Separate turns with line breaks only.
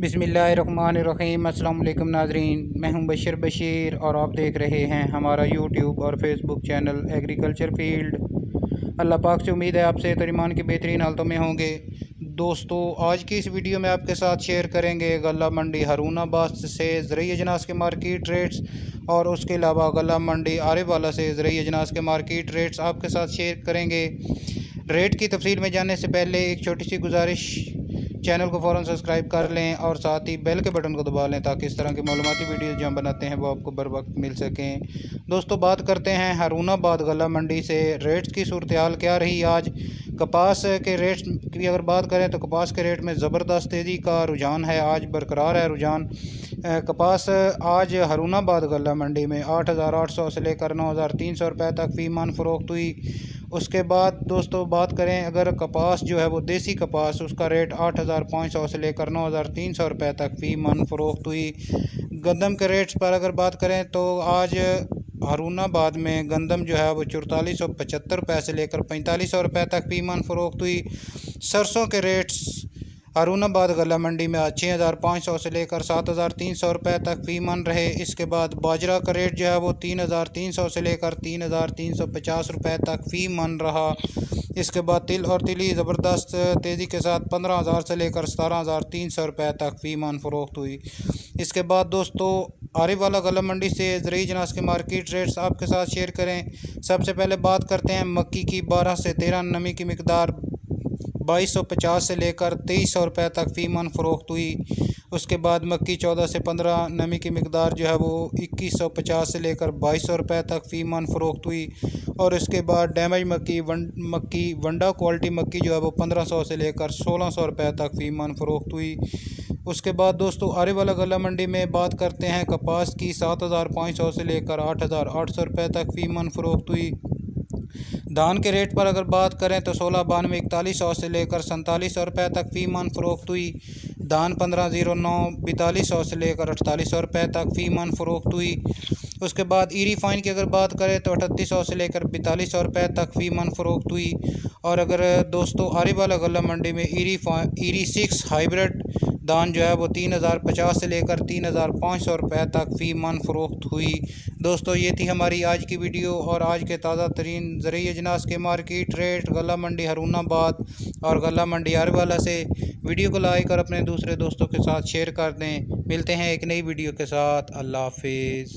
बिस्मिल्लाहिर्रहमानिर्रहीम। अस्सलाम वालेकुम नाज़रीन, मैं हूं बशीर और आप देख रहे हैं हमारा यूट्यूब और फेसबुक चैनल एग्रीकल्चर फील्ड। अल्लाह पाक से उम्मीद है आपसे तरीमान की बेहतरीन हालतों में होंगे। दोस्तों, आज की इस वीडियो में आपके साथ शेयर करेंगे गला मंडी हारूनाबाद से ज़रूरी अजनास के मार्केट रेट्स और उसके अलावा गला मंडी आरेवाला से ज़रूरी अजनास के मार्केट रेट्स आपके साथ शेयर करेंगे। रेट की तफसील में जाने से पहले एक छोटी सी गुजारिश, चैनल को फ़ौरन सब्सक्राइब कर लें और साथ ही बेल के बटन को दबा लें ताकि इस तरह की मालूमाती वीडियो जो हम बनाते हैं वो आपको बर वक्त मिल सकें। दोस्तों, बात करते हैं हारूनाबाद गला मंडी से रेट्स की सूरत हाल क्या रही आज। कपास के रेट्स की अगर बात करें तो कपास के रेट में ज़बरदस्त तेज़ी का रुझान है, आज बरकरार है रुझान। कपास आज हारूनाबाद गला मंडी में 8,800 से लेकर 9,300 रुपये तक फ़ी मन फ़रोख्त हुई। उसके बाद दोस्तों बात करें अगर कपास जो है वो देसी कपास, उसका रेट 8,500 से लेकर 9,300 रुपये तक फ़ी मन फ़रोख्त हुई। गंदम के रेट्स पर अगर बात करें तो आज हारूनाबाद में गंदम जो है वो 4475 रुपये से लेकर 4500 रुपये तक फ़ी मन फ़रोख्त हुई। सरसों के रेट्स हारूनाबाद गला मंडी में आज 6,500 से लेकर 7,300 रुपये तक फ़ी मन रहे। इसके बाद बाजरा का रेट जो है वो 3,300 से लेकर 3,350 रुपये तक फ़ी मन रहा। इसके बाद तिल और तिली ज़बरदस्त तेज़ी के साथ 15,000 से लेकर 17,300 रुपये तक फ़ी मन फ़रोख्त हुई। इसके बाद दोस्तों आरेवाला गला मंडी से ज़रूरी अजनास के मार्केट रेट्स आपके साथ शेयर करें। सबसे पहले बात करते हैं मक्की की। 12 से 13 नमी की मिकदार 2250 से लेकर 2300 रुपये तक फ़ी मन फ़रोख्त हुई। उसके बाद मक्की 14 से 15 नमी की मिकदार जो है वो 2150 से लेकर 2200 रुपये तक फ़ी मन फ़रोख्त हुई। और इसके बाद डैमेज मक्की वंडा क्वालिटी मक्की जो है वो 1500 से लेकर 1600 रुपये तक फ़ी मन फ़रोख्त हुई। उसके बाद दोस्तों आरेवाला गला मंडी में बात करते हैं कपास की। 7,500 से लेकर 8,800 रुपये तक फ़ी मन फ़रोख्त हुई। धान के रेट पर अगर बात करें तो 1692 4100 से लेकर 4700 रुपये तक फ़ी मन फ़रोख्त हुई। धान 1509 4200 से लेकर 4800 रुपये तक फ़ी मन फ़रोख्त हुई। उसके बाद ईरी फाइन की अगर बात करें तो 3800 से लेकर 4200 रुपये तक फ़ी मन फ़रोख्त हुई। और अगर दोस्तों आरेवाला गला मंडी में ईरी 6 हाइब्रिड दान जो है वो 3,050 से लेकर 3,500 रुपये तक फ़ी मन फ़रोख्त हुई। दोस्तों, ये थी हमारी आज की वीडियो और आज के ताज़ा तरीन ज़रूरी अजनास के मार्केट रेट गला मंडी हारूनाबाद और गला मंडी आरेवाला से। वीडियो को लाइक और अपने दूसरे दोस्तों के साथ शेयर कर दें। मिलते हैं एक नई वीडियो के साथ। अल्लाह हाफिज़।